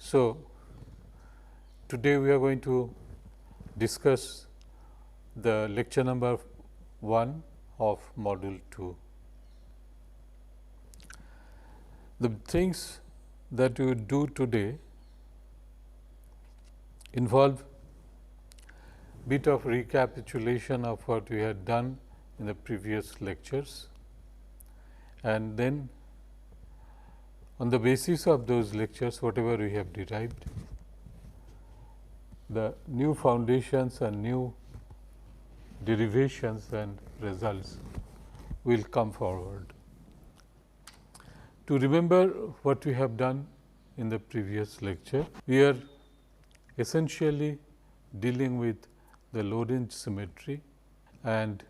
So, today we are going to discuss the lecture number 1 of module 2. The things that we would do today involve bit of recapitulation of what we had done in the previous lectures, and then on the basis of those lectures, whatever we have derived, the new foundations and new derivations and results will come forward. To remember what we have done in the previous lecture, we are essentially dealing with the Lorentz symmetry, and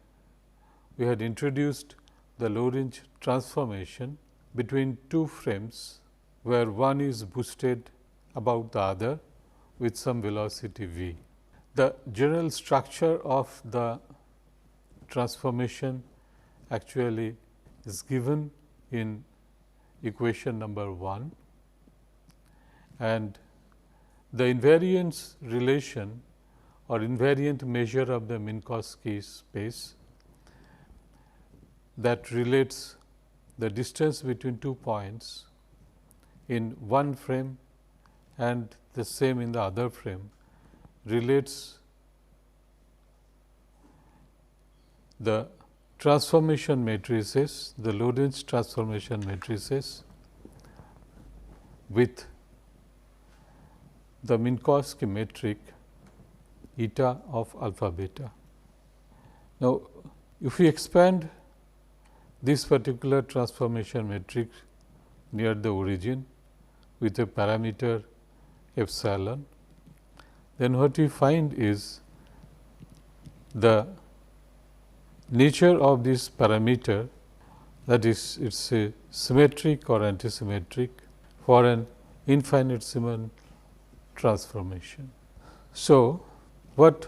we had introduced the Lorentz transformation between two frames, where one is boosted about the other with some velocity v. The general structure of the transformation actually is given in equation number 1, and the invariance relation or invariant measure of the Minkowski space that relates the distance between 2 points in one frame and the same in the other frame relates the transformation matrices, the Lorentz transformation matrices with the Minkowski metric eta of alpha beta. Now, if we expand this particular transformation matrix near the origin with a parameter epsilon, then what we find is the nature of this parameter, that is, it is a symmetric or antisymmetric for an infinitesimal transformation. So, what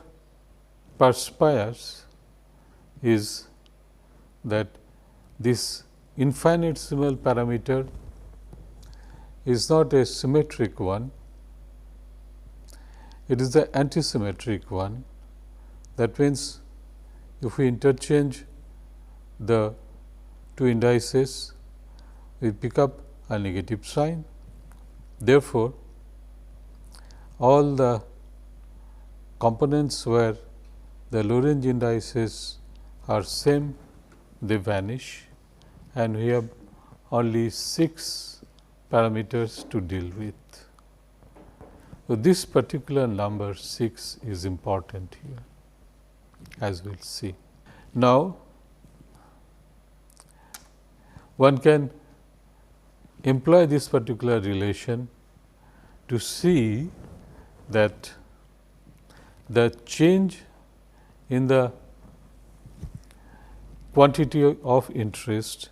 perspires is that this infinitesimal parameter is not a symmetric one, it is the antisymmetric one. That means, if we interchange the two indices, we pick up a negative sign. Therefore, all the components where the Lorentz indices are same, they vanish, and we have only 6 parameters to deal with. So, this particular number 6 is important here, as we will see. Now, one can employ this particular relation to see that the change in the quantity of interest,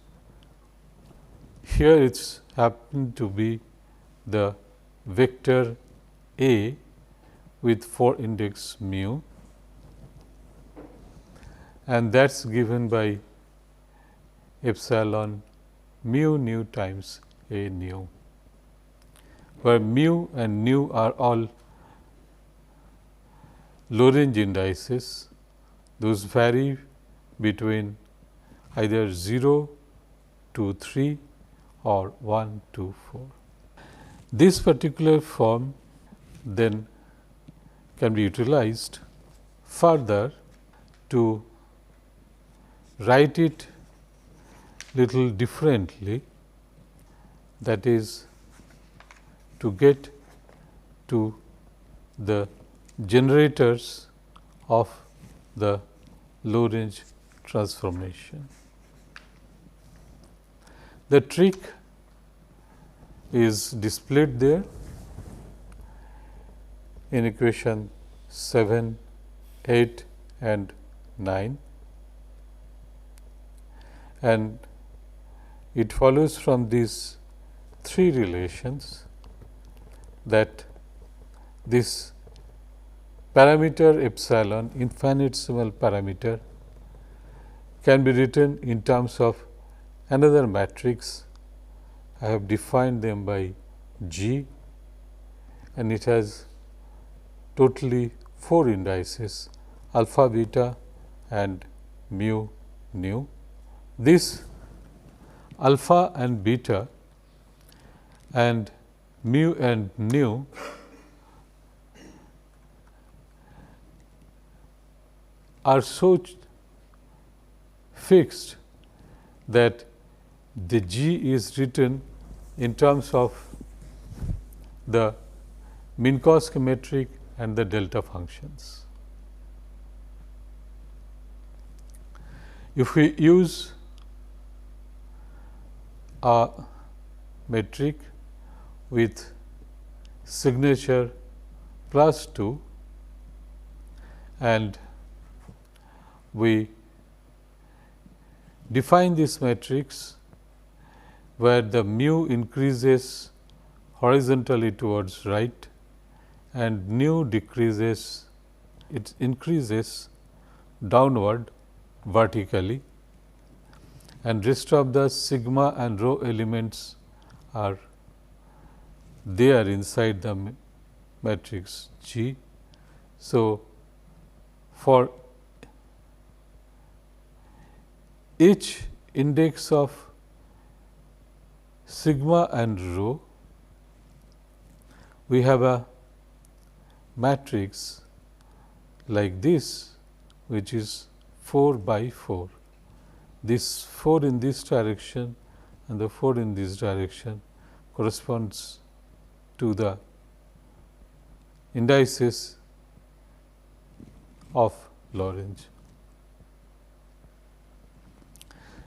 here it is happen to be the vector A with 4 index mu, and that is given by epsilon mu nu times A nu, where mu and nu are all Lorentz indices. Those vary between either 0 to 3 or 1 to 4. This particular form then can be utilized further to write it little differently, that is, to get to the generators of the Lorentz transformation. The trick is displayed there in equation 7, 8 and 9, and it follows from these 3 relations that this parameter epsilon, infinitesimal parameter, can be written in terms of another matrix. I have defined them by G, and it has totally 4 indices alpha, beta and mu, nu. This alpha and beta and mu and nu are so fixed that the G is written in terms of the Minkowski metric and the delta functions. If we use a metric with signature plus 2 and we define this matrix where the mu increases horizontally towards right and nu decreases, it increases downward vertically, and rest of the sigma and rho elements are there inside the matrix G. So, for each index of sigma and rho, we have a matrix like this, which is 4 by 4. This 4 in this direction and the 4 in this direction corresponds to the indices of Lorentz.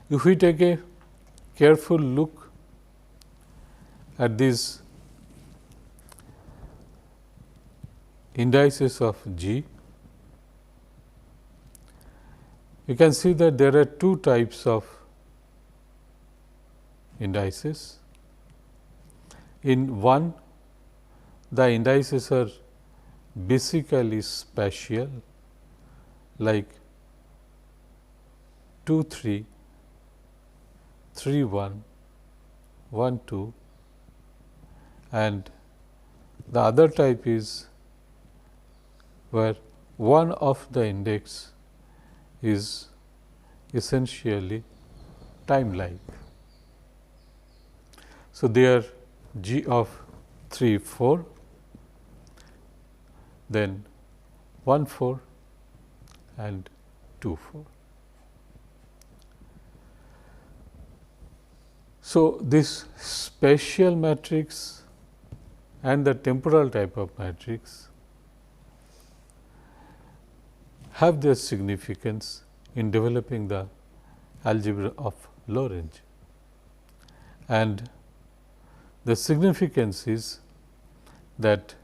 If we take a careful look at these indices of G, you can see that there are 2 types of indices. In one, the indices are basically spatial, like 2 3, 3 1, 1 2, and the other type is where one of the index is essentially time-like. So, they are G of 3 4, then 1 4 and 2 4. So, this spatial matrix and the temporal type of matrix have their significance in developing the algebra of Lorentz. And the significance is that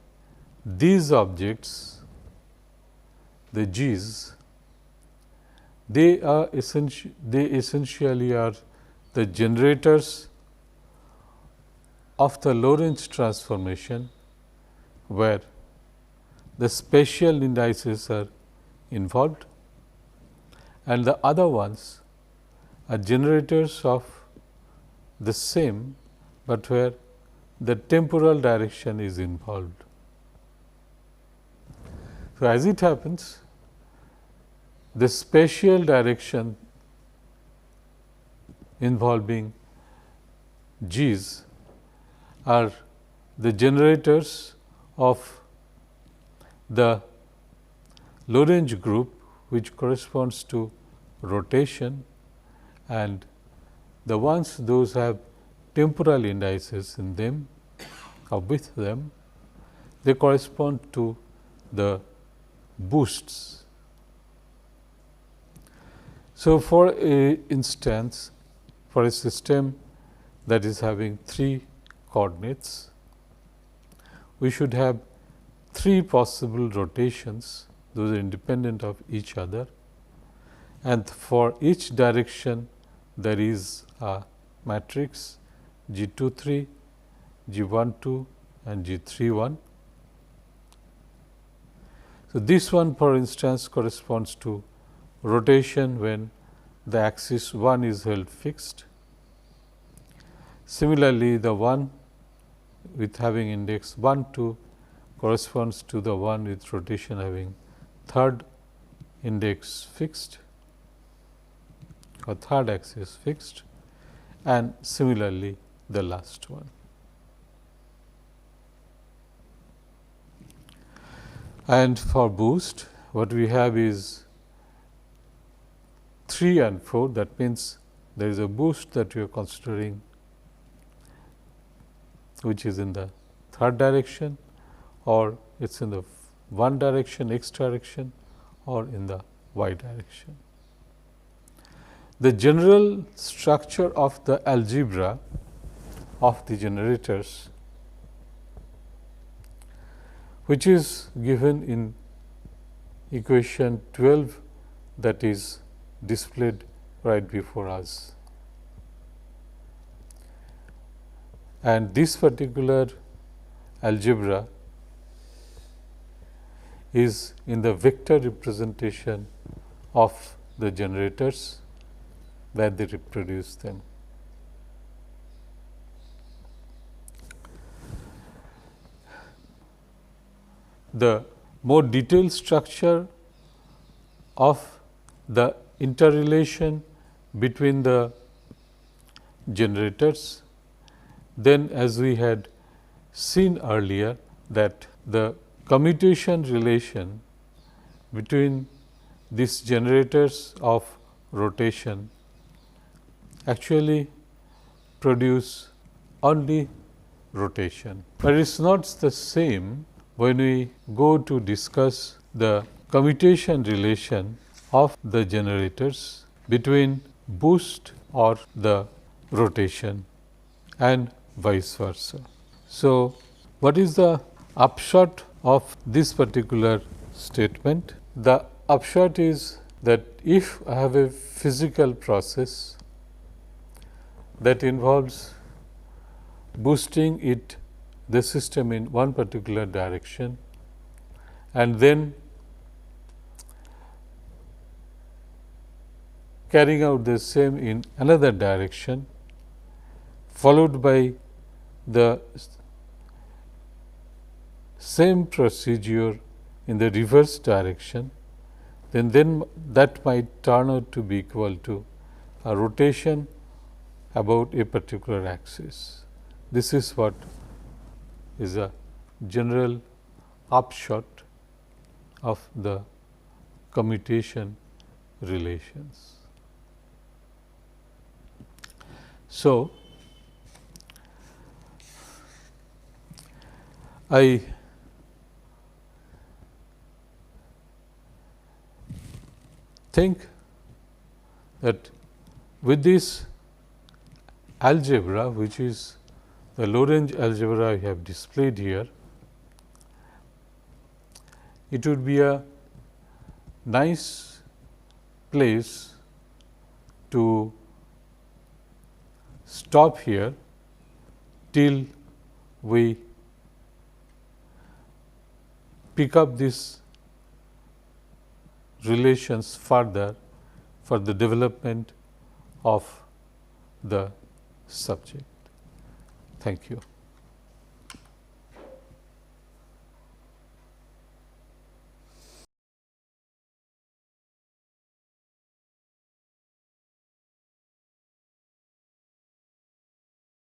these objects, the G's, they essentially are the generators of the Lorentz transformation, where the spatial indices are involved and the other ones are generators of the same, but where the temporal direction is involved. So, as it happens, the spatial direction involving G's are the generators of the Lorentz group, which corresponds to rotation, and the ones those have temporal indices in them or with them, they correspond to the boosts. So, for a instance, for a system that is having 3 coordinates, we should have 3 possible rotations, those are independent of each other, and for each direction there is a matrix G 2 3, G 1 2 and G 3 1. So, this one for instance corresponds to rotation when the axis 1 is held fixed. Similarly, the one with having index 1 2 corresponds to the one with rotation having third index fixed or third axis fixed, and similarly the last one. And for boost, what we have is 3 and 4, that means there is a boost that we are considering which is in the third direction, or it is in the one direction x direction, or in the y direction. The general structure of the algebra of the generators, which is given in equation 12, that is displayed right before us. And this particular algebra is in the vector representation of the generators where they reproduce them. The more detailed structure of the interrelation between the generators, then as we had seen earlier that the commutation relation between these generators of rotation actually produce only rotation, but it is not the same when we go to discuss the commutation relation of the generators between boost or the rotation and vice versa. So, what is the upshot of this particular statement? The upshot is that if I have a physical process that involves boosting the system in one particular direction and then carrying out the same in another direction, followed by the same procedure in the reverse direction, then that might turn out to be equal to a rotation about a particular axis. This is what is a general upshot of the commutation relations. So, I think that with this algebra, which is the Lorentz algebra I have displayed here, it would be a nice place to stop here till we pick up these relations further for the development of the subject. Thank you.